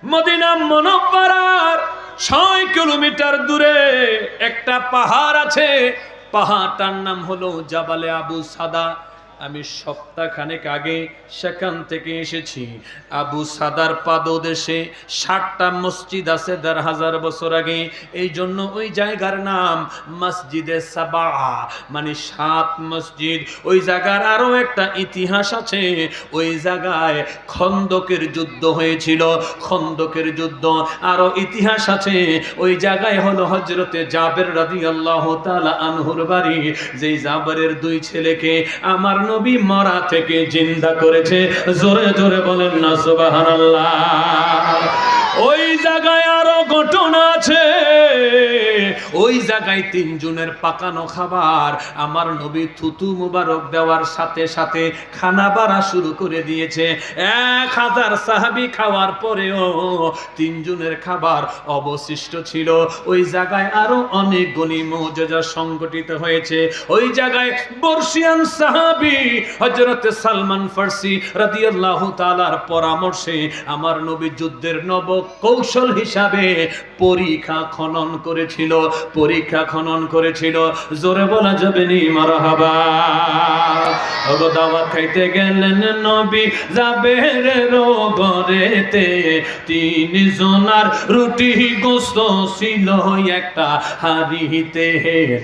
Medina মুনাওয়ারার 6 kilometre দূরে একটা পাহাড় আছে। পাহাড়টার নাম হলো জাবালে আবু সাদা। আমি সপ্তাহখানেক আগে সেখান থেকে এসেছি। আবু সাদার পাদদেশে 60টা মসজিদ আছে 1000 বছর আগে। এই জন্য ওই জায়গার নাম মসজিদে সাবা, মানে 7 মসজিদ। ওই জায়গার আরো একটা ইতিহাস আছে। ওই জায়গায় খন্দকের যুদ্ধ হয়েছিল। খন্দকের যুদ্ধ আরো ইতিহাস আছে। ওই জায়গায় হলো হযরতে জাবের রাদিয়াল্লাহু তাআলা আনহুর বাড়ি। যেই জাবেরের 2 ছেলেকে আমার নবী মরা থেকে জিন্দা করেছে। জোরে জোরে বলেন না সুবহানাল্লাহ। ওই জায়গায় আরো ঘটনা আছে। ওই জায়গায় 3 জনের পাকানো খাবার আমার নবী থুতু মুবারক দেওয়ার সাথে সাথে খানা বাড়া শুরু করে দিয়েছে। 1000 সাহাবী খাওয়ার পরেও 3 জনের খাবার অবশিষ্ট ছিল। ওই জায়গায় আরো অনেক গনি মুজিজা সংগঠিত হয়েছে। ওই জায়গায় বর্ষিয়ান সাহাবী হযরত সালমান ফার্সি রাদিয়াল্লাহু তাআলার পরামর্শে আমার নবী যুদ্ধের নব কৌশল হিসাবে পরীক্ষা খনন করেছিল। পরীক্ষা খনন করেছিল। জোরে বলা যাবে নি মারহাবা। ওগো দাওয়াত খাইতে গেলেন নবী জাবেরের ঘরেতে। 3 জনার রুটি গোশত ছিল একটা হাঁড়িতে।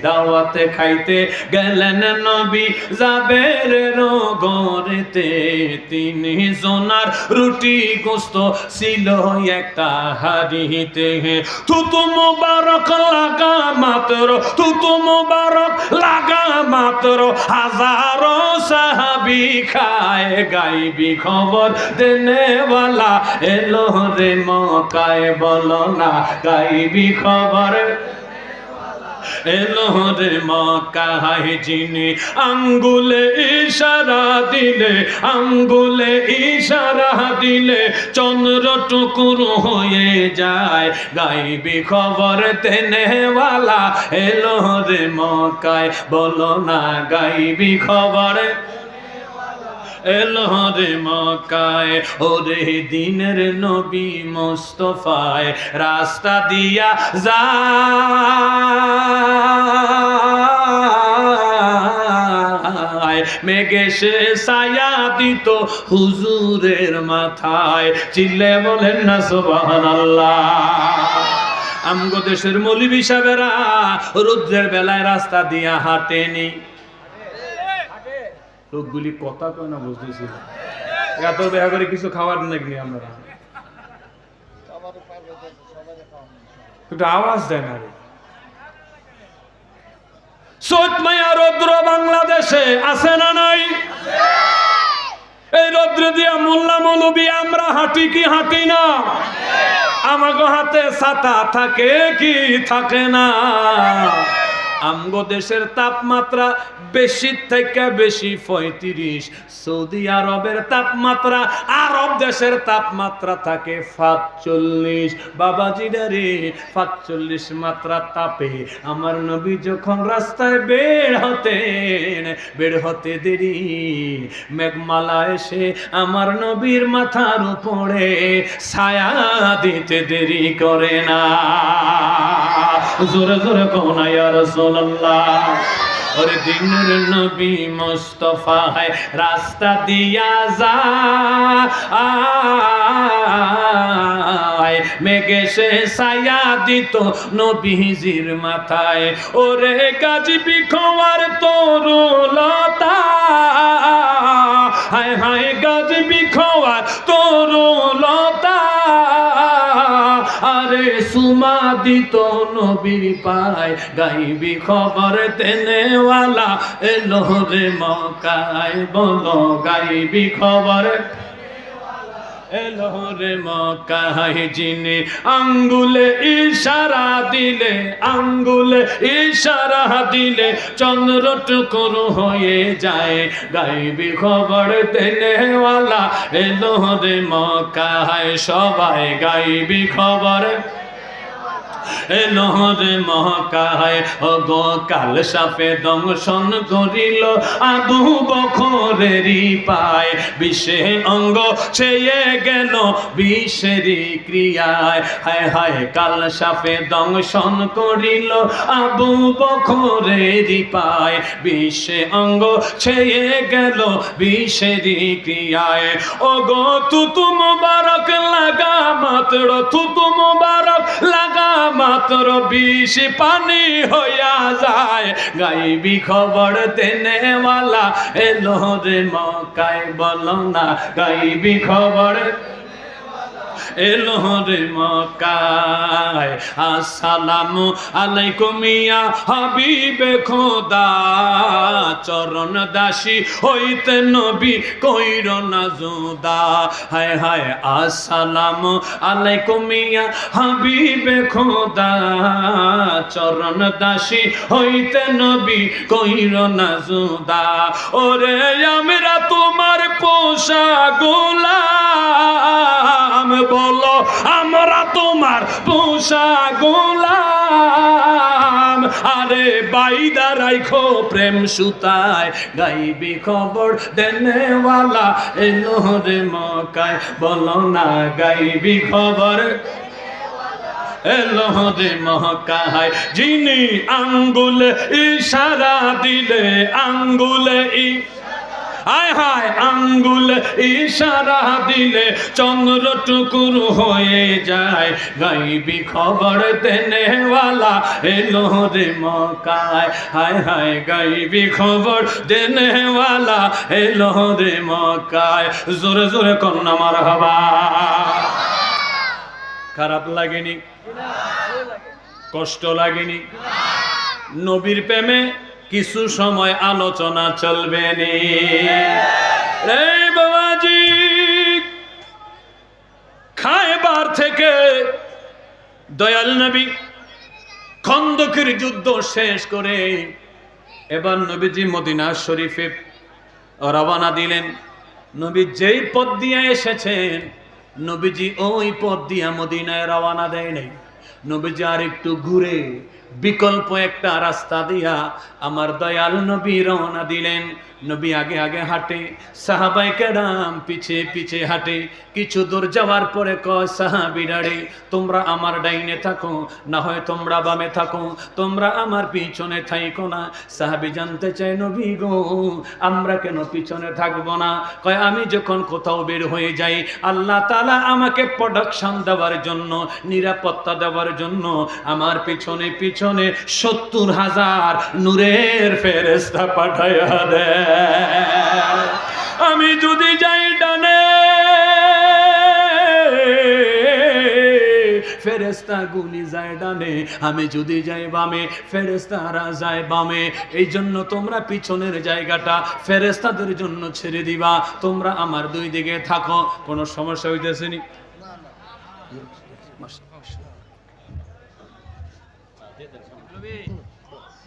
দাওয়াতে খাইতে গেলেন নবী জাবেরের ঘরেতে। 3 জনার রুটি গোশত ছিল একটা হাঁড়িতে। থুতু মুবারক লাগা মাত্র, থুতু মুবারক লাগা মাত্র হাজারো সাহাবী খায়। গাইবি খবর দেনেওয়ালা এলো রে মক্কায়, বলো না গাইবি খবর এলো রে মক্কায়। যিনি আঙ্গুলে ইশারা দিলে, আঙ্গুলে ইশারা দিলে চন্দ্র টুকুর হয়ে যায়। গাইবি খবর দেনেওয়ালা এলো রে মক্কায়, বলো না গাইবি খবর এলো রে মক্কায়। ওরে দিনের নবী মুস্তাফায় রাস্তা দিয়া যায়। মেঘে সে ছায়া দিত হুজুরের মাথায়। চিল্লে বলেন না সুবহানাল্লাহ। আমগো দেশের মৌলভী সাহেবেরা রুদ্রের বেলায় রাস্তা দিয়া হাঁটেনি। লোকগুলি কথা কয় না, বুঝতেছি এত দেখা করে কিছু খাবার নাকি আমরা একটু আওয়াজ দেয় না রে। চৈত মায়া রৌদ্র বাংলাদেশে আছে না নাই? এই রৌদ্র দিয়া মোল্লা মৌলবী আমরা হাঁটি কি হাঁটি না? আমাগো হাতে ছাতা থাকে কি থাকে না? আমগো দেশের তাপমাত্রা বেশি থেকে বেশি 35। সৌদি আরবের তাপমাত্রা, আরব দেশের তাপমাত্রা থাকে 45। বাবাজিরা রে, 45 মাত্রা তাপে আমার নবী যখন রাস্তায় বের হতে দেরি, মেঘমালা এসে আমার নবীর মাথার উপরে ছায়া দিতে দেরি করে না। জোরে জোরে কোন ইয়া রাসূলুল্লাহ। ওরে দিনের নবী মুস্তাফায় রাস্তা দিয়া যায়। মেঘে সে ছায়া দিত নবীজির মাথায়। ওরে গাজবি খোয়ার তরুলতা, হায় হায় গাজবি খোয়ার তরুলতা। আরে সুমা দিত নবীর পায়। গাইবি খবর দেনেওয়ালা এলো রে মক্কায়, বলো গাইবি খবর এলো রে মক্কায়। যিনি আঙ্গুলে ইশারা দিলে, আঙ্গুলে ইশারা দিলে চন্দ্র টুকুর হয়ে যায়। গাইবি খবর দেনেওয়ালা এলো রে মক্কায়। সবাই গাইবি খবর এলোরে মক্কায় ও গো কাল সাপে দংশন করিল আবু বকরেরই পায় বিষে অঙ্গ ছেয়ে গেল বিষেরই ক্রিয়ায় হায় হায় কাল সাপে দংশন করিল আবু বকরেরই পায় বিষে অঙ্গ ছেয়ে গেল বিষেরই ক্রিয়ায় ও গো তুতু মুবারক লাগা মাত্র তুতু মুবারক লাগা মাত্র বিষ পানি হইয়া যায় গাইবি খবর দেনেওয়ালা এলো রে মক্কায় বলো না গাইবি খবর এলো রে মক্কায় আসসালামু আলাইকুম ইয়া হাবিবে খোদা চরণ দাসী হইতে নবী কইর না জুদা হায় হায় আসসালামু আলাইকুম ইয়া হাবিবে খোদা চরণ দাসী হইতে নবী কইর না জুদা ওরে আমরা তোমার পোষা গোলাম বলো আমরা তোমার পোষা গোলাম আরে বাইদা রাইখো প্রেম সুতায় গাইবি খবর দেনেওয়ালা এলো রে মক্কায় বলো না গাইবি খবর এলো রে মক্কায় যিনি আঙ্গুল ইশারা দিলে আঙ্গুলে হায় হায় আঙ্গুল ইশারা দিলে চন্দ্র টুকুর হয়ে যায় গাইবি খবর দেনেওয়ালা এলো রে মক্কায় হায় হায় গাইবি খবর দেনেওয়ালা এলো রে মক্কায় জোরে জোরে কন্যা মারহাবা খারাপ লাগেনি কষ্ট লাগেনি নবীর প্রেমে কিছু সময় আলোচনা চলবে নি এই বাবাজি খায়বার থেকে দয়াল নবী খন্দকের যুদ্ধ শেষ করে এবার নবীজি মদিনা শরীফে রওনা দিলেন নবী যেই পথ দিয়ে এসেছেন নবীজি ওই পথ দিয়ে মদিনায় রওনা দেয় নাই নবীজি আর একটু ঘুরে বিকল্প একটা রাস্তা দিয়া আমার দয়াল নবী রওনা দিলেন নবী আগে আগে হাঁটে সাহাবায়ে কেরাম পিছে পিছে হাঁটে কিছু দূর যাওয়ার পরে কয় সাহাবীরা রে তোমরা আমার ডাইনে থাকো না হয় তোমরা বামে থাকো তোমরা আমার পিছনে থাইকো না সাহাবী জানতে চায় নবী গো আমরা কেন পিছনে থাকবো না কয় আমি যখন কোথাও বের হয়ে যাই আল্লাহ তাআলা আমাকে প্রোটেকশন দেওয়ার জন্য নিরাপত্তা দেওয়ার জন্য আমার পিছনে পিছনে ৭০,০০০ নূরের ফেরেশতা পাঠায়া দেয় আমি যদি যাই ডানে ফেরেশতা গুলি যায় ডানে আমি যদি যাই বামে ফেরেশতারা যায় বামে এই জন্য তোমরা পিছনের জায়গাটা ফেরেশতাদের জন্য ছেড়ে দিবা তোমরা আমার দুই দিকে থাকো কোনো সমস্যা হইতেছে নি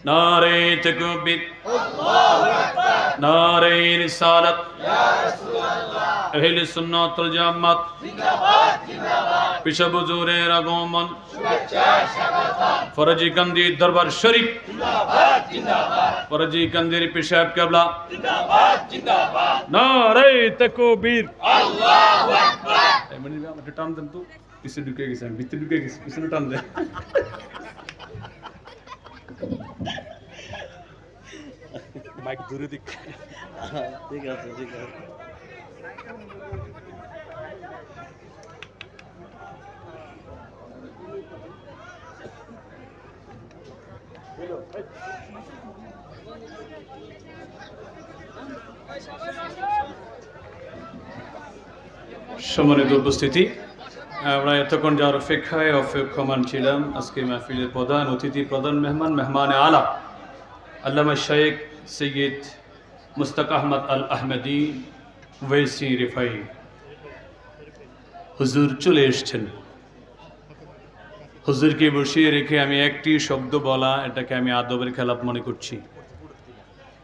নারে তাকবীর আল্লাহু আকবার নারে রিসালাত ইয়া রাসূলুল্লাহ আহলে সুন্নাত ওয়াল জামাত জিন্দাবাদ জিন্দাবাদ পেশাব হুজুরের আগমন শুভেচ্ছা স্বাগতম ফরজি কান্দির দরবার শরীফ জিন্দাবাদ জিন্দাবাদ ফরজি কান্দির পেশাব কিবলা জিন্দাবাদ জিন্দাবাদ নারে তাকবীর আল্লাহু আকবার এই মনি আমরা টান দেন তো পিছে ঢুকে গেছে আমি ভিতরে ঢুকে গেছি পিছনে টান দেন মাইক দূরে দিক ঠিক আছে ঠিক আছে সম্মানিত উপস্থিতি আমরা এতক্ষণ যার অপেক্ষায় অপেক্ষমান ছিলাম আজকে মাহফিলের প্রধান অতিথি প্রধান মেহমান আলা আল্লামা শেখ সৈয়দ মুস্তাক আহমদ আল আহমেদি ওয়েসি রিফাই হুজুর চলে এসছেন হুজুরকে বসিয়ে রেখে আমি একটি শব্দ বলা এটাকে আমি আদবের খেলাপ মনে করছি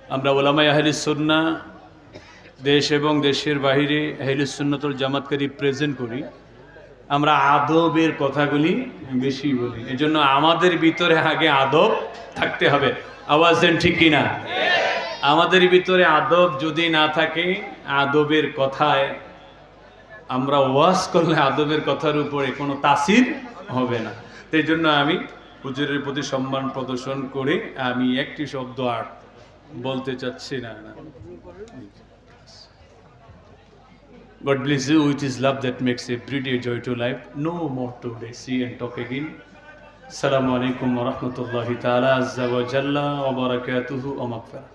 আমরা ওলামায়ে আহলে সুন্নাহ দেশ এবং দেশের বাইরে আহলে সুন্নাতুল জামাতকে রিপ্রেজেন্ট করি আমরা আদবের কথাগুলি বেশি বলি। এজন্য আমাদের ভিতরে আগে আদব থাকতে হবে। আওয়াজ দেন ঠিক কিনা? আমাদের ভিতরে আদব যদি না থাকে, আদবের কথায় আমরা ওয়াজ করলে আদবের কথার উপরে কোনো তাসির হবে না। সেই জন্য আমি হুজুরের প্রতি সম্মান প্রদর্শন করে আমি একটি শব্দ আর বলতে চাচ্ছি না। God bless you. It is love that makes every day joy to life. No more today. See and talk again. Assalamu alaikum wa rahmatullahi ta'ala azza wa jalla wa barakatuhu wa maghfirah.